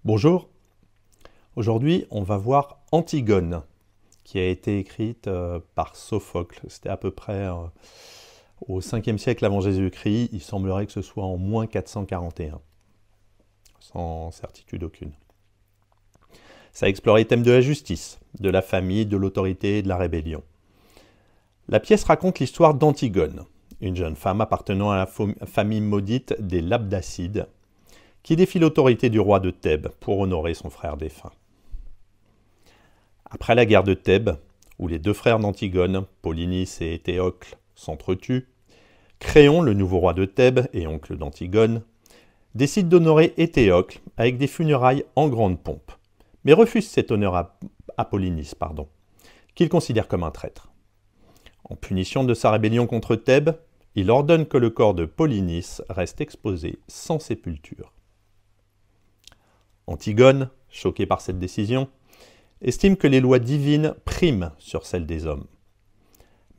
Bonjour, aujourd'hui on va voir Antigone, qui a été écrite par Sophocle. C'était à peu près au 5e siècle avant Jésus-Christ. Il semblerait que ce soit en moins 441, sans certitude aucune. Ça explore les thèmes de la justice, de la famille, de l'autorité et de la rébellion. La pièce raconte l'histoire d'Antigone, une jeune femme appartenant à la famille maudite des Labdacides, qui défie l'autorité du roi de Thèbes pour honorer son frère défunt. Après la guerre de Thèbes, où les deux frères d'Antigone, Polynice et Théocle, s'entretuent, Créon, le nouveau roi de Thèbes et oncle d'Antigone, décide d'honorer Éthéocle avec des funérailles en grande pompe, mais refuse cet honneur à Polynice, qu'il considère comme un traître. En punition de sa rébellion contre Thèbes, il ordonne que le corps de Polynice reste exposé sans sépulture. Antigone, choquée par cette décision, estime que les lois divines priment sur celles des hommes.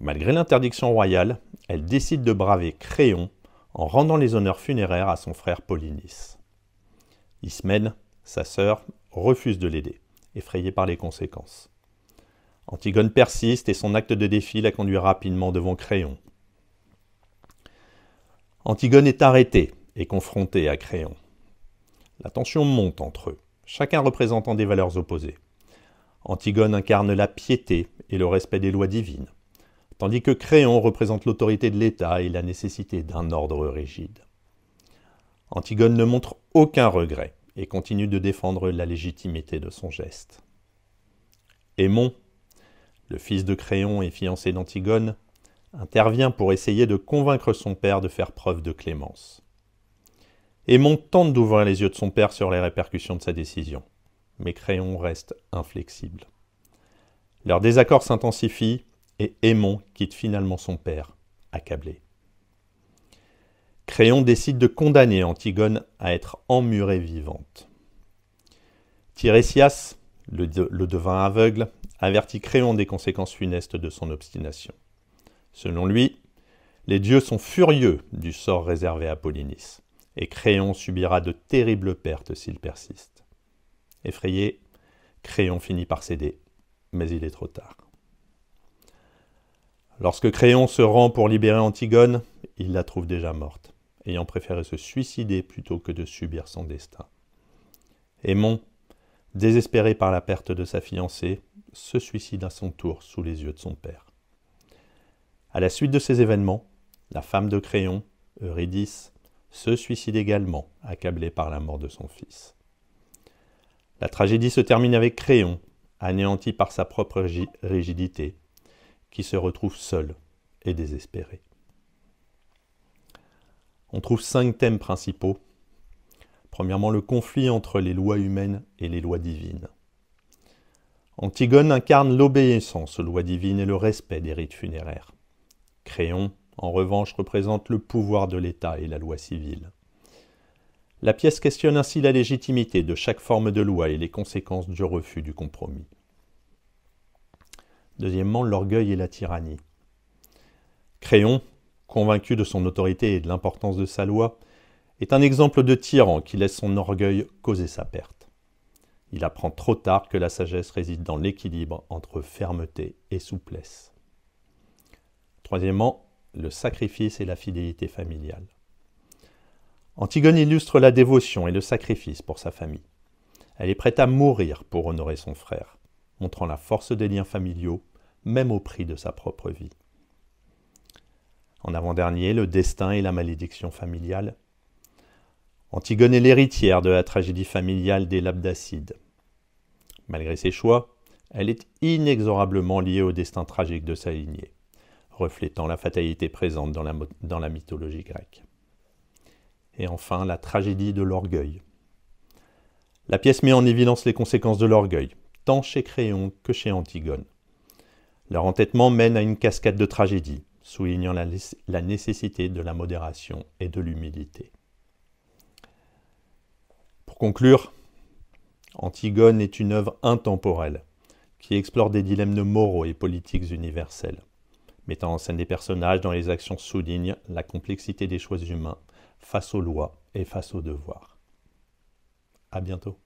Malgré l'interdiction royale, elle décide de braver Créon en rendant les honneurs funéraires à son frère Polynice. Ismène, sa sœur, refuse de l'aider, effrayée par les conséquences. Antigone persiste et son acte de défi la conduit rapidement devant Créon. Antigone est arrêtée et confrontée à Créon. La tension monte entre eux, chacun représentant des valeurs opposées. Antigone incarne la piété et le respect des lois divines, tandis que Créon représente l'autorité de l'État et la nécessité d'un ordre rigide. Antigone ne montre aucun regret et continue de défendre la légitimité de son geste. Aimon, le fils de Créon et fiancé d'Antigone, intervient pour essayer de convaincre son père de faire preuve de clémence. Aimon tente d'ouvrir les yeux de son père sur les répercussions de sa décision, mais Créon reste inflexible. Leur désaccord s'intensifie et Aimon quitte finalement son père, accablé. Créon décide de condamner Antigone à être emmurée vivante. Tirésias, le devin aveugle, avertit Créon des conséquences funestes de son obstination. Selon lui, les dieux sont furieux du sort réservé à Polynice, et Créon subira de terribles pertes s'il persiste. Effrayé, Créon finit par céder, mais il est trop tard. Lorsque Créon se rend pour libérer Antigone, il la trouve déjà morte, ayant préféré se suicider plutôt que de subir son destin. Aimon, désespéré par la perte de sa fiancée, se suicide à son tour sous les yeux de son père. À la suite de ces événements, la femme de Créon, Eurydice, se suicide également, accablée par la mort de son fils. La tragédie se termine avec Créon, anéanti par sa propre rigidité, qui se retrouve seul et désespéré. On trouve 5 thèmes principaux. Premièrement, le conflit entre les lois humaines et les lois divines. Antigone incarne l'obéissance aux lois divines et le respect des rites funéraires. Créon, en revanche, représente le pouvoir de l'État et la loi civile. La pièce questionne ainsi la légitimité de chaque forme de loi et les conséquences du refus du compromis. Deuxièmement, l'orgueil et la tyrannie. Créon, convaincu de son autorité et de l'importance de sa loi, est un exemple de tyran qui laisse son orgueil causer sa perte. Il apprend trop tard que la sagesse réside dans l'équilibre entre fermeté et souplesse. Troisièmement, le sacrifice et la fidélité familiale. Antigone illustre la dévotion et le sacrifice pour sa famille. Elle est prête à mourir pour honorer son frère, montrant la force des liens familiaux, même au prix de sa propre vie. En avant-dernier, le destin et la malédiction familiale. Antigone est l'héritière de la tragédie familiale des Labdacides. Malgré ses choix, elle est inexorablement liée au destin tragique de sa lignée, reflétant la fatalité présente dans la mythologie grecque. Et enfin, la tragédie de l'orgueil. La pièce met en évidence les conséquences de l'orgueil, tant chez Créon que chez Antigone. Leur entêtement mène à une cascade de tragédies, soulignant la nécessité de la modération et de l'humilité. Pour conclure, Antigone est une œuvre intemporelle qui explore des dilemmes moraux et politiques universels, mettant en scène des personnages dont les actions soulignent la complexité des choix humains face aux lois et face aux devoirs. À bientôt.